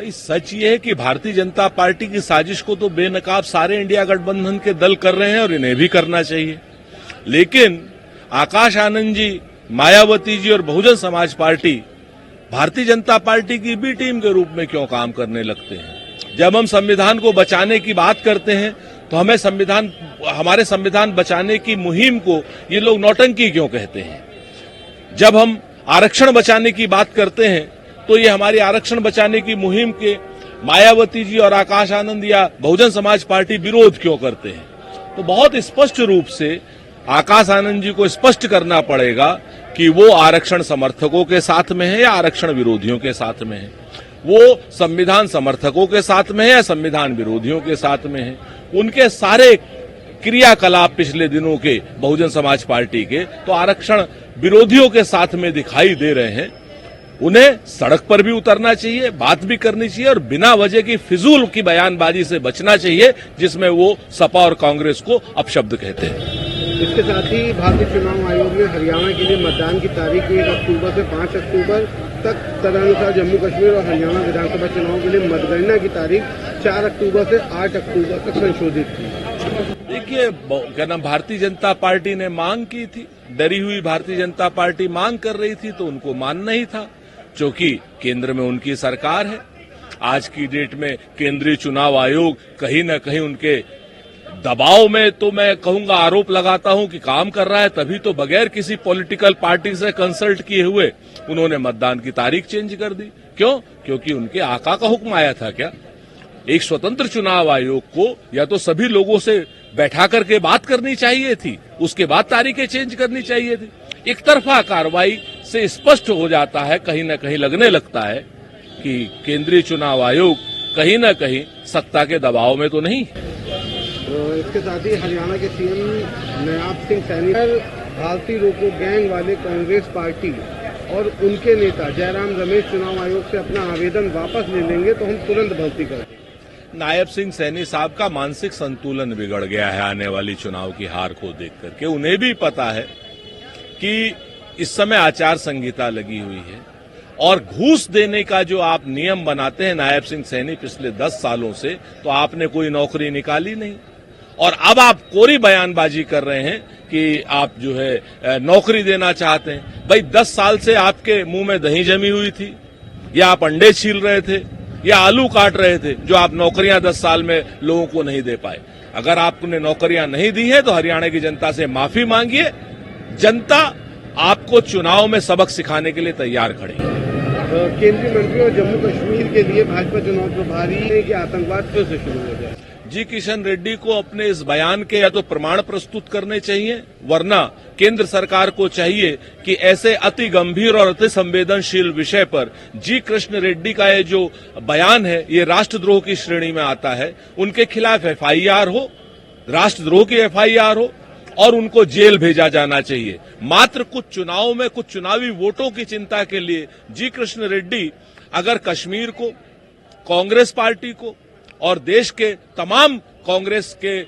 सच ये है कि भारतीय जनता पार्टी की साजिश को तो बेनकाब सारे इंडिया गठबंधन के दल कर रहे हैं और इन्हें भी करना चाहिए, लेकिन आकाश आनंद जी, मायावती जी और बहुजन समाज पार्टी भारतीय जनता पार्टी की बी टीम के रूप में क्यों काम करने लगते हैं। जब हम संविधान को बचाने की बात करते हैं तो हमारे संविधान बचाने की मुहिम को ये लोग नौटंकी क्यों कहते हैं। जब हम आरक्षण बचाने की बात करते हैं तो ये हमारी आरक्षण बचाने की मुहिम के मायावती जी और आकाश आनंद या बहुजन समाज पार्टी विरोध क्यों करते हैं। तो बहुत स्पष्ट रूप से आकाश आनंद जी को स्पष्ट करना पड़ेगा कि वो आरक्षण समर्थकों के साथ में है या आरक्षण विरोधियों के साथ में है, वो संविधान समर्थकों के साथ में है या संविधान विरोधियों के साथ में है। उनके सारे क्रियाकलाप पिछले दिनों के बहुजन समाज पार्टी के तो आरक्षण विरोधियों के साथ में दिखाई दे रहे हैं। उन्हें सड़क पर भी उतरना चाहिए, बात भी करनी चाहिए और बिना वजह की फिजूल की बयानबाजी से बचना चाहिए जिसमें वो सपा और कांग्रेस को अपशब्द कहते हैं। इसके साथ ही भारतीय चुनाव आयोग ने हरियाणा के लिए मतदान की तारीख 1 अक्टूबर से 5 अक्टूबर तक, तदनुसार जम्मू कश्मीर और हरियाणा विधानसभा चुनाव के लिए मतगणना की तारीख 4 अक्टूबर से 8 अक्टूबर तक संशोधित की। देखिए, क्या नाम, भारतीय जनता पार्टी ने मांग की थी, डरी हुई भारतीय जनता पार्टी मांग कर रही थी तो उनको मानना ही था, क्योंकि केंद्र में उनकी सरकार है। आज की डेट में केंद्रीय चुनाव आयोग कहीं न कहीं उनके दबाव में, तो मैं कहूंगा आरोप लगाता हूं कि काम कर रहा है, तभी तो बगैर किसी पॉलिटिकल पार्टी से कंसल्ट किए हुए उन्होंने मतदान की तारीख चेंज कर दी। क्यों? क्योंकि उनके आका का हुक्म आया था क्या? एक स्वतंत्र चुनाव आयोग को या तो सभी लोगों से बैठा करके बात करनी चाहिए थी, उसके बाद तारीखें चेंज करनी चाहिए थी। एक तरफा कार्रवाई से स्पष्ट हो जाता है, कहीं न कहीं लगने लगता है कि केंद्रीय चुनाव आयोग कहीं न कहीं सत्ता के दबाव में तो नहीं। इसके साथ ही हरियाणा के सीएम नायब सिंह सैनी भारतीय रोको गैंग वाले कांग्रेस पार्टी और उनके नेता जयराम रमेश चुनाव आयोग से अपना आवेदन वापस ले लेंगे तो हम तुरंत भर्ती करेंगे। नायब सिंह सैनी साहब का मानसिक संतुलन बिगड़ गया है आने वाली चुनाव की हार को देख करके। उन्हें भी पता है कि इस समय आचार संहिता लगी हुई है और घूस देने का जो आप नियम बनाते हैं नायब सिंह सैनी पिछले 10 सालों से, तो आपने कोई नौकरी निकाली नहीं और अब आप कोरी बयानबाजी कर रहे हैं कि आप जो है नौकरी देना चाहते हैं। भाई 10 साल से आपके मुंह में दही जमी हुई थी, या आप अंडे छील रहे थे या आलू काट रहे थे, जो आप नौकरियां 10 साल में लोगों को नहीं दे पाए। अगर आपने नौकरियां नहीं दी है तो हरियाणा की जनता से माफी मांगिए। जनता आपको चुनाव में सबक सिखाने के लिए तैयार खड़ी है। केंद्रीय मंत्री और जम्मू कश्मीर के लिए भाजपा चुनाव प्रभारी है कि आतंकवाद फिर से शुरू हो जाए। जी किशन रेड्डी को अपने इस बयान के या तो प्रमाण प्रस्तुत करने चाहिए, वरना केंद्र सरकार को चाहिए कि ऐसे अति गंभीर और अति संवेदनशील विषय पर जी कृष्ण रेड्डी का ये जो बयान है ये राष्ट्रद्रोह की श्रेणी में आता है। उनके खिलाफ एफआईआर हो, राष्ट्रद्रोह की एफआईआर हो और उनको जेल भेजा जाना चाहिए। मात्र कुछ चुनाव में कुछ चुनावी वोटों की चिंता के लिए जी कृष्ण रेड्डी अगर कश्मीर को, कांग्रेस पार्टी को और देश के तमाम कांग्रेस के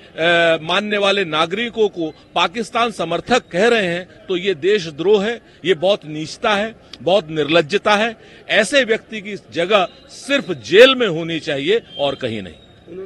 मानने वाले नागरिकों को पाकिस्तान समर्थक कह रहे हैं तो ये देशद्रोह है, ये बहुत नीचता है, बहुत निर्लज्जता है। ऐसे व्यक्ति की जगह सिर्फ जेल में होनी चाहिए और कहीं नहीं।